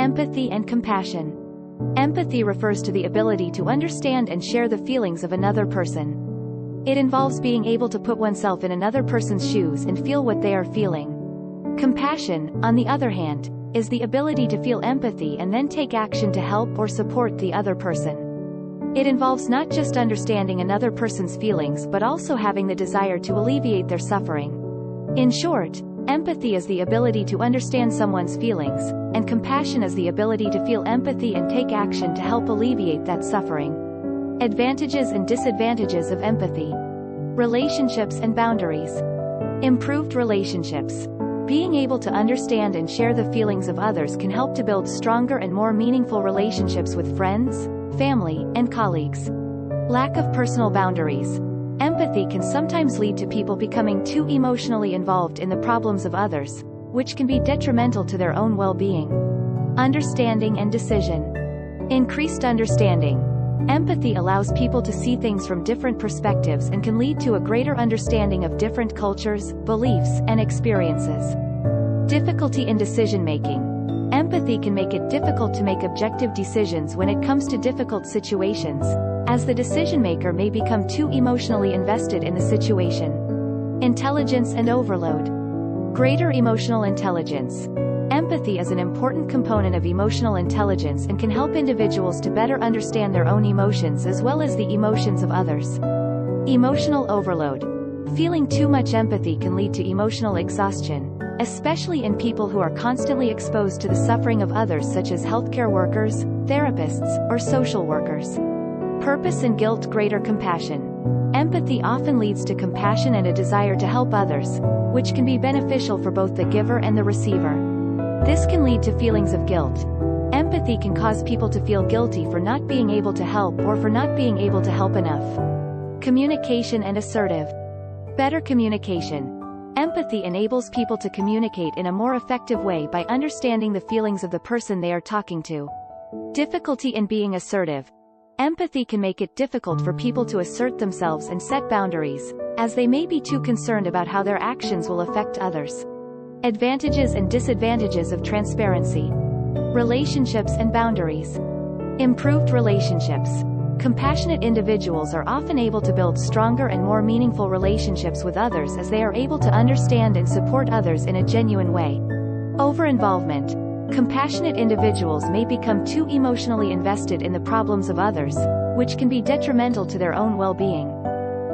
Empathy and compassion. Empathy refers to the ability to understand and share the feelings of another person. It involves being able to put oneself in another person's shoes and feel what they are feeling. Compassion, on the other hand, is the ability to feel empathy and then take action to help or support the other person. It involves not just understanding another person's feelings but also having the desire to alleviate their suffering. In short, empathy is the ability to understand someone's feelings, and compassion is the ability to feel empathy and take action to help alleviate that suffering. Advantages and disadvantages of empathy. Relationships and boundaries. Improved relationships. Being able to understand and share the feelings of others can help to build stronger and more meaningful relationships with friends, family, and colleagues. Lack of personal boundaries. Empathy can sometimes lead to people becoming too emotionally involved in the problems of others, which can be detrimental to their own well-being. Understanding and decision. Increased understanding. Empathy allows people to see things from different perspectives and can lead to a greater understanding of different cultures, beliefs, and experiences. Difficulty in decision-making. Empathy can make it difficult to make objective decisions when it comes to difficult situations, as the decision-maker may become too emotionally invested in the situation. Intelligence and overload. Greater emotional intelligence. Empathy is an important component of emotional intelligence and can help individuals to better understand their own emotions as well as the emotions of others. Emotional overload. Feeling too much empathy can lead to emotional exhaustion, especially in people who are constantly exposed to the suffering of others such as healthcare workers, therapists, or social workers. Purpose and guilt. Greater compassion. Empathy often leads to compassion and a desire to help others, which can be beneficial for both the giver and the receiver. This can lead to feelings of guilt. Empathy can cause people to feel guilty for not being able to help or for not being able to help enough. Communication and assertive. Better communication. Empathy enables people to communicate in a more effective way by understanding the feelings of the person they are talking to. Difficulty in being assertive. Empathy can make it difficult for people to assert themselves and set boundaries, as they may be too concerned about how their actions will affect others. Advantages and disadvantages of transparency. Relationships and boundaries. Improved relationships. Compassionate individuals are often able to build stronger and more meaningful relationships with others as they are able to understand and support others in a genuine way. Over-involvement. Compassionate individuals may become too emotionally invested in the problems of others, which can be detrimental to their own well-being.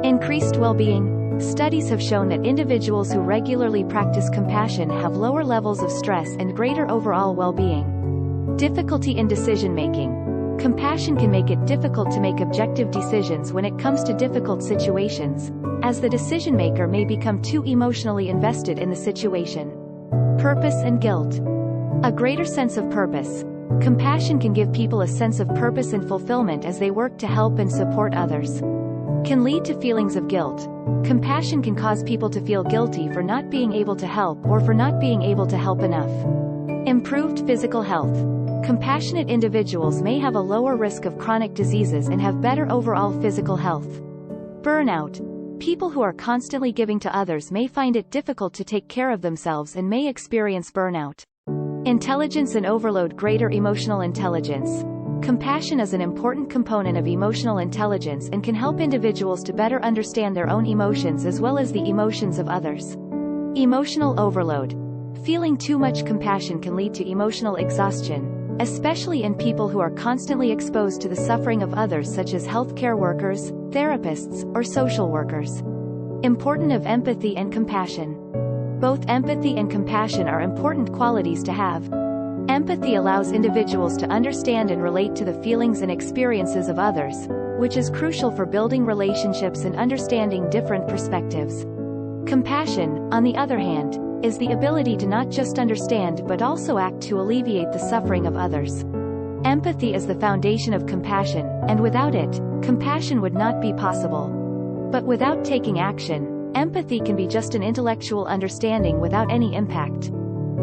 Increased well-being. Studies have shown that individuals who regularly practice compassion have lower levels of stress and greater overall well-being. Difficulty in decision-making. Compassion can make it difficult to make objective decisions when it comes to difficult situations, as the decision-maker may become too emotionally invested in the situation. Purpose and guilt. A greater sense of purpose. Compassion can give people a sense of purpose and fulfillment as they work to help and support others. Can lead to feelings of guilt. Compassion can cause people to feel guilty for not being able to help or for not being able to help enough. Improved physical health. Compassionate individuals may have a lower risk of chronic diseases and have better overall physical health. Burnout. People who are constantly giving to others may find it difficult to take care of themselves and may experience burnout. Intelligence and overload. Greater emotional intelligence. Compassion is an important component of emotional intelligence and can help individuals to better understand their own emotions as well as the emotions of others. Emotional overload. Feeling too much compassion can lead to emotional exhaustion, especially in people who are constantly exposed to the suffering of others such as healthcare workers, therapists, or social workers. Importance of empathy and compassion. Both empathy and compassion are important qualities to have. Empathy allows individuals to understand and relate to the feelings and experiences of others, which is crucial for building relationships and understanding different perspectives. Compassion, on the other hand, is the ability to not just understand but also act to alleviate the suffering of others. Empathy is the foundation of compassion, and without it, compassion would not be possible. But without taking action, empathy can be just an intellectual understanding without any impact.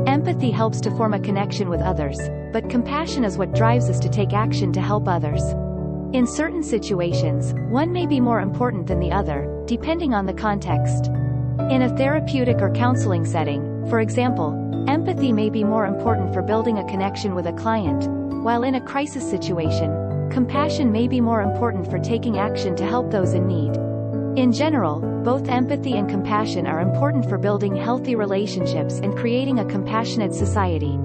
Empathy helps to form a connection with others, but compassion is what drives us to take action to help others. In certain situations, one may be more important than the other, depending on the context. In a therapeutic or counseling setting, for example, Empathy may be more important for building a connection with a client, while in a crisis situation, compassion may be more important for taking action to help those in need. In general, both empathy and compassion are important for building healthy relationships and creating a compassionate society.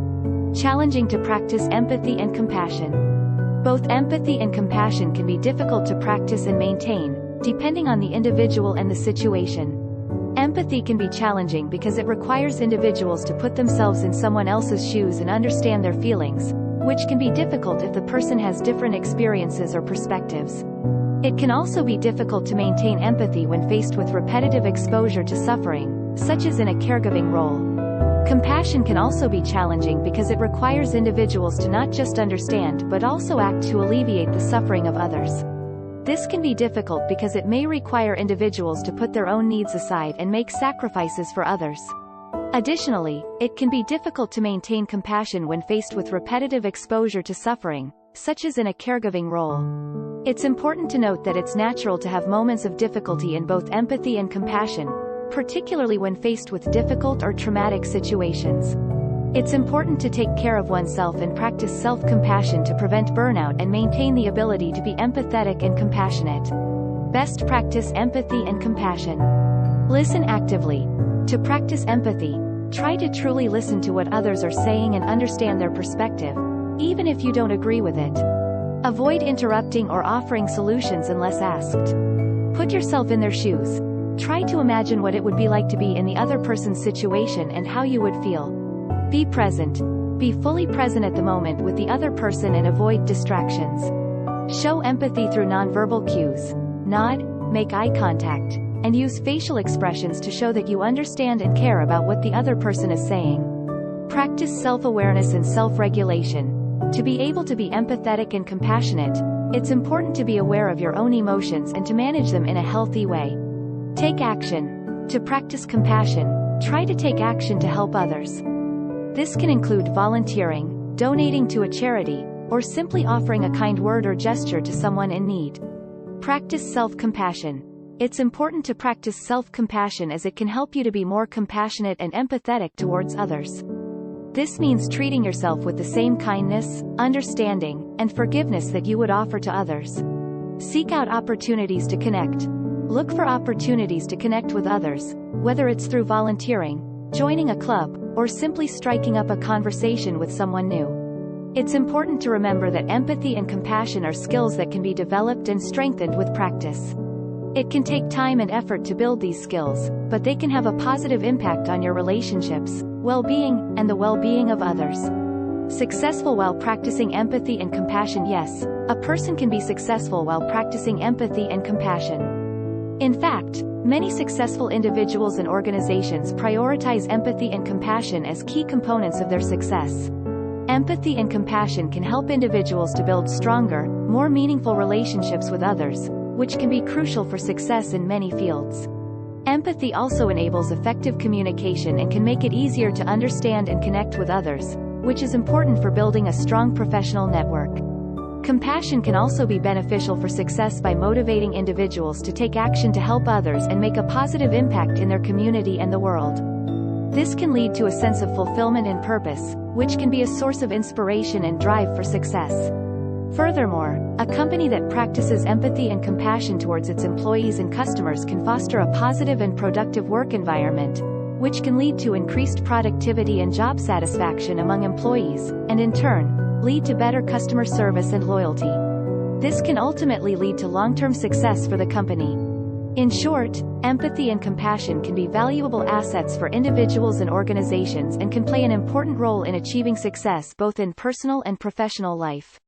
Challenging to practice empathy and compassion. Both empathy and compassion can be difficult to practice and maintain, depending on the individual and the situation. Empathy can be challenging because it requires individuals to put themselves in someone else's shoes and understand their feelings, which can be difficult if the person has different experiences or perspectives. It can also be difficult to maintain empathy when faced with repetitive exposure to suffering, such as in a caregiving role. Compassion can also be challenging because it requires individuals to not just understand but also act to alleviate the suffering of others. This can be difficult because it may require individuals to put their own needs aside and make sacrifices for others. Additionally, it can be difficult to maintain compassion when faced with repetitive exposure to suffering, such as in a caregiving role. It's important to note that it's natural to have moments of difficulty in both empathy and compassion, particularly when faced with difficult or traumatic situations. It's important to take care of oneself and practice self-compassion to prevent burnout and maintain the ability to be empathetic and compassionate. Best practice empathy and compassion. Listen actively. To practice empathy, try to truly listen to what others are saying and understand their perspective, even if you don't agree with it. Avoid interrupting or offering solutions unless asked. Put yourself in their shoes. Try to imagine what it would be like to be in the other person's situation and how you would feel. Be present. Be fully present at the moment with the other person and avoid distractions. Show empathy through nonverbal cues. Nod, make eye contact, and use facial expressions to show that you understand and care about what the other person is saying. Practice self-awareness and self-regulation. To be able to be empathetic and compassionate, it's important to be aware of your own emotions and to manage them in a healthy way. Take action. To practice compassion, try to take action to help others. This can include volunteering, donating to a charity, or simply offering a kind word or gesture to someone in need. Practice self-compassion. It's important to practice self-compassion as it can help you to be more compassionate and empathetic towards others. This means treating yourself with the same kindness, understanding, and forgiveness that you would offer to others. Seek out opportunities to connect. Look for opportunities to connect with others, whether it's through volunteering, joining a club, or simply striking up a conversation with someone new. It's important to remember that empathy and compassion are skills that can be developed and strengthened with practice. It can take time and effort to build these skills, but they can have a positive impact on your relationships, well-being, and the well-being of others. Successful while practicing empathy and compassion. Yes, a person can be successful while practicing empathy and compassion. In fact, many successful individuals and organizations prioritize empathy and compassion as key components of their success. Empathy and compassion can help individuals to build stronger, more meaningful relationships with others, which can be crucial for success in many fields. Empathy also enables effective communication and can make it easier to understand and connect with others, which is important for building a strong professional network. Compassion can also be beneficial for success by motivating individuals to take action to help others and make a positive impact in their community and the world. This can lead to a sense of fulfillment and purpose, which can be a source of inspiration and drive for success. Furthermore, a company that practices empathy and compassion towards its employees and customers can foster a positive and productive work environment, which can lead to increased productivity and job satisfaction among employees, and in turn, lead to better customer service and loyalty. This can ultimately lead to long-term success for the company. In short, empathy and compassion can be valuable assets for individuals and organizations and can play an important role in achieving success both in personal and professional life.